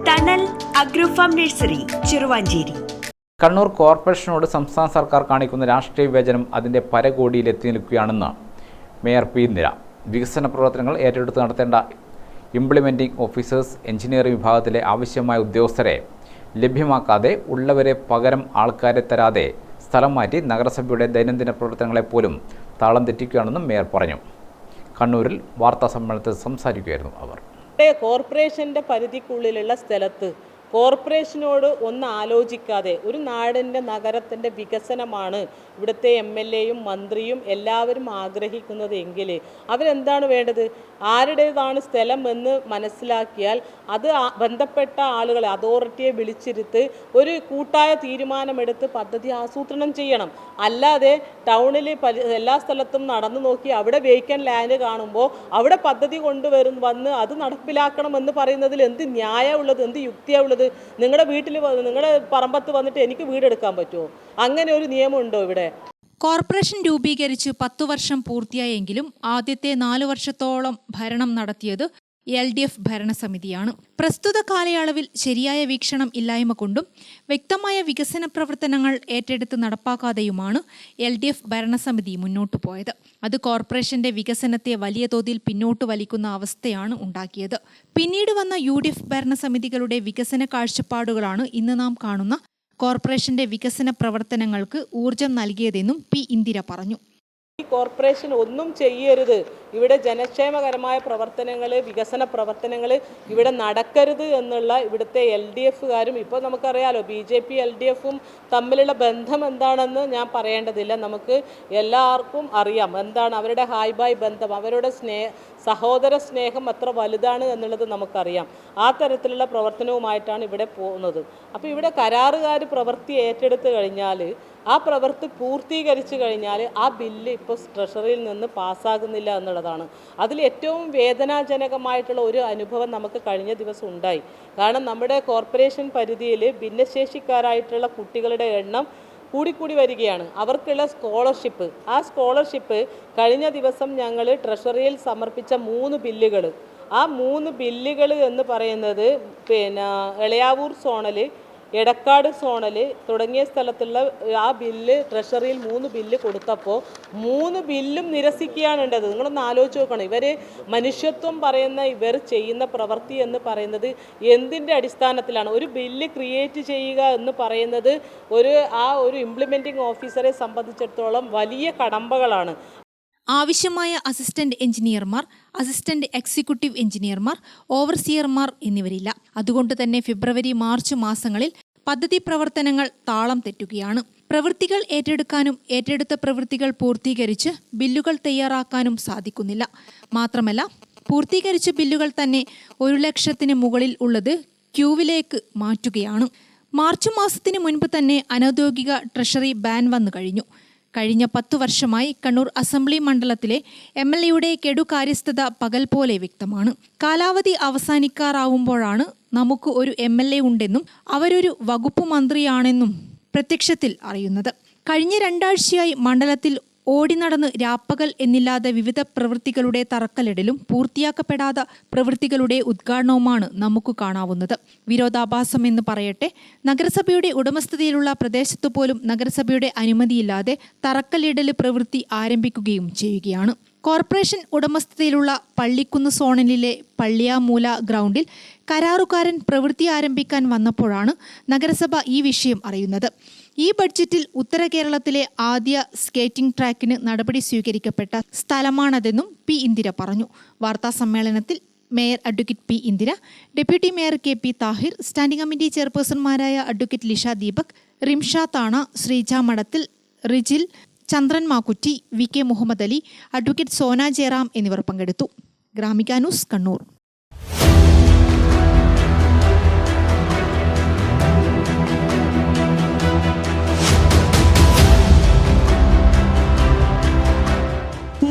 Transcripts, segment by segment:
തണൽ അഗ്രോഫാം നഴ്സറി ചെറുവാഞ്ചേരി. കണ്ണൂർ കോർപ്പറേഷനോട് സംസ്ഥാന സർക്കാർ കാണിക്കുന്ന രാഷ്ട്രീയ വിവേചനം അതിൻ്റെ പരകോടിയിൽ എത്തി നിൽക്കുകയാണെന്ന് മേയർ പി ഇന്ദിര. വികസന പ്രവർത്തനങ്ങൾ ഏറ്റെടുത്ത് നടത്തേണ്ട ഇംപ്ലിമെൻറ്റിംഗ് ഓഫീസേഴ്സ്, എഞ്ചിനീയറിംഗ് വിഭാഗത്തിലെ ആവശ്യമായ ഉദ്യോഗസ്ഥരെ ലഭ്യമാക്കാതെ, ഉള്ളവരെ പകരം ആൾക്കാരെ തരാതെ സ്ഥലം മാറ്റി നഗരസഭയുടെ ദൈനംദിന പ്രവർത്തനങ്ങളെപ്പോലും താളം തെറ്റിക്കുകയാണെന്നും മേയർ പറഞ്ഞു. കണ്ണൂരിൽ വാർത്താസമ്മേളനത്തിൽ സംസാരിക്കുകയായിരുന്നു അവർ. കോർപ്പറേഷൻ്റെ പരിധിക്കുള്ളിലുള്ള സ്ഥലത്ത് കോർപ്പറേഷനോട് ഒന്ന് ആലോചിക്കാതെ ഒരു നാടിൻ്റെ നഗരത്തിൻ്റെ വികസനമാണ് ഇവിടുത്തെ എം.എൽ.എയും മന്ത്രിയും എല്ലാവരും ആഗ്രഹിക്കുന്നത് എങ്കിൽ അവരെന്താണ് വേണ്ടത്? ആരുടേതാണ് സ്ഥലം എന്ന് മനസ്സിലാക്കിയാൽ അത് ബന്ധപ്പെട്ട ആളുകളെ, അതോറിറ്റിയെ വിളിച്ചിരുത്ത് ഒരു കൂട്ടായ തീരുമാനമെടുത്ത് പദ്ധതി ആസൂത്രണം ചെയ്യണം. അല്ലാതെ ടൗണിൽ എല്ലാ സ്ഥലത്തും നടന്നു നോക്കി അവിടെ വേക്കൻറ്റ് ലാൻഡ് കാണുമ്പോൾ അവിടെ പദ്ധതി വന്ന് അത് നടപ്പിലാക്കണമെന്ന് പറയുന്നതിൽ എന്ത് ന്യായമുള്ളത്, എന്ത് യുക്തിയാണുള്ളത്? നിങ്ങളുടെ വീട്ടിൽ, നിങ്ങളുടെ പറമ്പത്ത് വന്നിട്ട് എനിക്ക് വീടെടുക്കാൻ പറ്റുമോ? അങ്ങനെ ഒരു നിയമം ഉണ്ടോ ഇവിടെ? കോർപ്പറേഷൻ രൂപീകരിച്ച് 10 വർഷം പൂർത്തിയായെങ്കിലും ആദ്യത്തെ 4 വർഷത്തോളം ഭരണം നടത്തിയത് LDF ഭരണസമിതിയാണ്. പ്രസ്തുത കാലയളവിൽ ശരിയായ വീക്ഷണം ഇല്ലായ്മ കൊണ്ടും വ്യക്തമായ വികസന പ്രവർത്തനങ്ങൾ ഏറ്റെടുത്ത് നടപ്പാക്കാതെയുമാണ് LDF ഭരണസമിതി മുന്നോട്ടു പോയത്. അത് കോർപ്പറേഷന്റെ വികസനത്തെ വലിയ തോതിൽ പിന്നോട്ട് വലിക്കുന്ന അവസ്ഥയാണ് ഉണ്ടാക്കിയത്. പിന്നീട് വന്ന UDF ഭരണസമിതികളുടെ വികസന കാഴ്ചപ്പാടുകളാണ് ഇന്ന് നാം കാണുന്ന കോർപ്പറേഷന്റെ വികസന പ്രവർത്തനങ്ങൾക്ക് ഊർജം നൽകിയതെന്നും പി ഇന്ദിര പറഞ്ഞു. ഈ കോർപ്പറേഷൻ ഒന്നും ചെയ്യരുത്, ഇവിടെ ജനക്ഷേമകരമായ പ്രവർത്തനങ്ങൾ, വികസന പ്രവർത്തനങ്ങൾ ഇവിടെ നടക്കരുത് എന്നുള്ള ഇവിടുത്തെ LDFകാരും, ഇപ്പോൾ നമുക്കറിയാലോ BJP LDFും തമ്മിലുള്ള ബന്ധം എന്താണെന്ന് ഞാൻ പറയേണ്ടതില്ല. നമുക്ക് എല്ലാവർക്കും അറിയാം എന്താണ് അവരുടെ ഹായ് ബായ് ബന്ധം, അവരുടെ സഹോദര സ്നേഹം എത്ര വലുതാണ് എന്നുള്ളത് നമുക്കറിയാം. ആ തരത്തിലുള്ള പ്രവർത്തനവുമായിട്ടാണ് ഇവിടെ പോകുന്നത്. അപ്പോൾ ഇവിടെ കരാറുകാർ പ്രവൃത്തി ഏറ്റെടുത്ത് കഴിഞ്ഞാൽ, ആ പ്രവൃത്തി പൂർത്തീകരിച്ചു കഴിഞ്ഞാൽ ആ ബില്ല് ഇപ്പോൾ ട്രഷറിയിൽ നിന്ന് പാസ്സാകുന്നില്ല എന്നുള്ളതാണ്. അതിൽ ഏറ്റവും വേദനാജനകമായിട്ടുള്ള ഒരു അനുഭവം നമുക്ക് കഴിഞ്ഞ ദിവസം ഉണ്ടായി. കാരണം നമ്മുടെ കോർപ്പറേഷൻ പരിധിയിൽ ഭിന്നശേഷിക്കാരായിട്ടുള്ള കുട്ടികളുടെ എണ്ണം കൂടിക്കൂടി വരികയാണ്. അവർക്കുള്ള സ്കോളർഷിപ്പ്, ആ സ്കോളർഷിപ്പ് കഴിഞ്ഞ ദിവസം ഞങ്ങൾ ട്രഷറിയിൽ സമർപ്പിച്ച 3 ബില്ലുകൾ, ആ 3 ബില്ലുകൾ എന്ന് പറയുന്നത് എളയാവൂർ സോണൽ, എടക്കാട് സോണൽ തുടങ്ങിയ സ്ഥലത്തുള്ള ആ ബില്ല് ട്രഷറിയിൽ 3 ബില്ല് കൊടുത്തപ്പോൾ 3 ബില്ലും നിരസിക്കുകയാണ് ഉണ്ടത്. നിങ്ങളൊന്ന് ആലോചിച്ച് നോക്കണം. ഇവർ മനുഷ്യത്വം പറയുന്ന ഇവർ ചെയ്യുന്ന പ്രവൃത്തി എന്ന് പറയുന്നത് എന്തിൻ്റെ അടിസ്ഥാനത്തിലാണ്? ഒരു ബില്ല് ക്രിയേറ്റ് ചെയ്യുക എന്ന് പറയുന്നത് ഒരു ഇംപ്ലിമെൻറ്റിംഗ് ഓഫീസറെ സംബന്ധിച്ചിടത്തോളം വലിയ കടമ്പകളാണ്. ആവശ്യമായ അസിസ്റ്റന്റ് എഞ്ചിനീയർമാർ, അസിസ്റ്റന്റ് എക്സിക്യൂട്ടീവ് എഞ്ചിനീയർമാർ, ഓവർസിയർമാർ എന്നിവരില്ല. അതുകൊണ്ട് തന്നെ ഫെബ്രുവരി, മാർച്ച് മാസങ്ങളിൽ പദ്ധതി പ്രവർത്തനങ്ങൾ താളം തെറ്റുകയാണ്. പ്രവൃത്തികൾ ഏറ്റെടുക്കാനും ഏറ്റെടുത്ത പ്രവൃത്തികൾ പൂർത്തീകരിച്ച് ബില്ലുകൾ തയ്യാറാക്കാനും സാധിക്കുന്നില്ല. മാത്രമല്ല, പൂർത്തീകരിച്ച ബില്ലുകൾ തന്നെ 1 ലക്ഷത്തിന് മുകളിൽ ഉള്ളത് ക്യൂവിലേക്ക് മാറ്റുകയാണ്. മാർച്ച് മാസത്തിന് മുൻപ് തന്നെ അനൗദ്യോഗിക ട്രഷറി ബാൻ വന്നു കഴിഞ്ഞു. കഴിഞ്ഞ 10 വർഷമായി കണ്ണൂർ അസംബ്ലി മണ്ഡലത്തിലെ MLAയുടെ കെടുകാര്യസ്ഥത പകൽ പോലെ വ്യക്തമാണ്. കാലാവധി അവസാനിക്കാറാവുമ്പോഴാണ് നമുക്ക് ഒരു MLA ഉണ്ടെന്നും അവരൊരു വകുപ്പ് മന്ത്രിയാണെന്നും പ്രത്യക്ഷത്തിൽ അറിയുന്നത്. കഴിഞ്ഞ 2 ആഴ്ചയായി മണ്ഡലത്തിൽ ഓടി നടന്ന് രാപ്പകൽ എന്നില്ലാതെ വിവിധ പ്രവൃത്തികളുടെ തറക്കല്ലിടലും പൂർത്തിയാക്കപ്പെടാത്ത പ്രവൃത്തികളുടെ ഉദ്ഘാടനവുമാണ് നമുക്ക് കാണാവുന്നത്. വിരോധാഭാസം എന്ന് പറയട്ടെ, നഗരസഭയുടെ ഉടമസ്ഥതയിലുള്ള പ്രദേശത്തു പോലും നഗരസഭയുടെ അനുമതിയില്ലാതെ തറക്കല്ലിടൽ പ്രവൃത്തി ആരംഭിക്കുകയും ചെയ്യുകയാണ്. കോർപ്പറേഷൻ ഉടമസ്ഥതയിലുള്ള പള്ളിക്കുന്ന് സോണലിലെ പള്ളിയാമൂല ഗ്രൗണ്ടിൽ കരാറുകാരൻ പ്രവൃത്തി ആരംഭിക്കാൻ വന്നപ്പോഴാണ് നഗരസഭ ഈ വിഷയം അറിയുന്നത്. ഈ ബഡ്ജറ്റിൽ ഉത്തര കേരളത്തിലെ ആദ്യ സ്കേറ്റിംഗ് ട്രാക്കിന് നടപടി സ്വീകരിക്കപ്പെട്ട സ്ഥലമാണതെന്നും പി ഇന്ദിര പറഞ്ഞു. വാർത്താ സമ്മേളനത്തിൽ mayor advocate P Indira, deputy mayor KP Thahir, standing committee ചെയർപേഴ്സൺമാരായ advocate Lisha Deepak, Rimsha Thana, Sreeja Madathil, Rijil, Chandran Makkutty, VK Muhammad Ali, advocate Sona Jayaram എന്നിവർ പങ്കെടുത്തു. ഗ്രാമിക ന്യൂസ്, കണ്ണൂർ.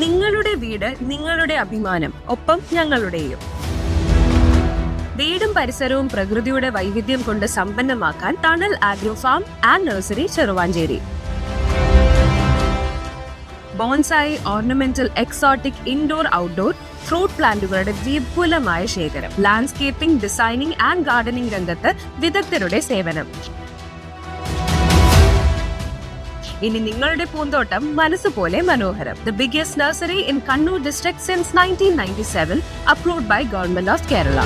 നിങ്ങളുടെ വീട്, നിങ്ങളുടെ അഭിമാനം, ഒപ്പം ഞങ്ങളുടെയും. വീടും പരിസരവും പ്രകൃതിയുടെ വൈവിധ്യം കൊണ്ട് സമ്പന്നമാക്കാൻ Thanal agro farm and nursery Cheruvancheri. Bonsai, ornamental, exotic, indoor, outdoor, fruit പ്ലാന്റുകളുടെ വിപുലമായ ശേഖരം, ലാൻഡ്സ്കേപ്പിംഗ്, ഡിസൈനിംഗ് ആൻഡ് ഗാർഡനിംഗ് രംഗത്ത് വിദഗ്ധരുടെ സേവനം. ഇനി നിങ്ങളുടെ പൂന്തോട്ടം മനസ്സുപോലെ മനോഹരം. The biggest nursery in Kannur district since 1997, approved by Government of Kerala.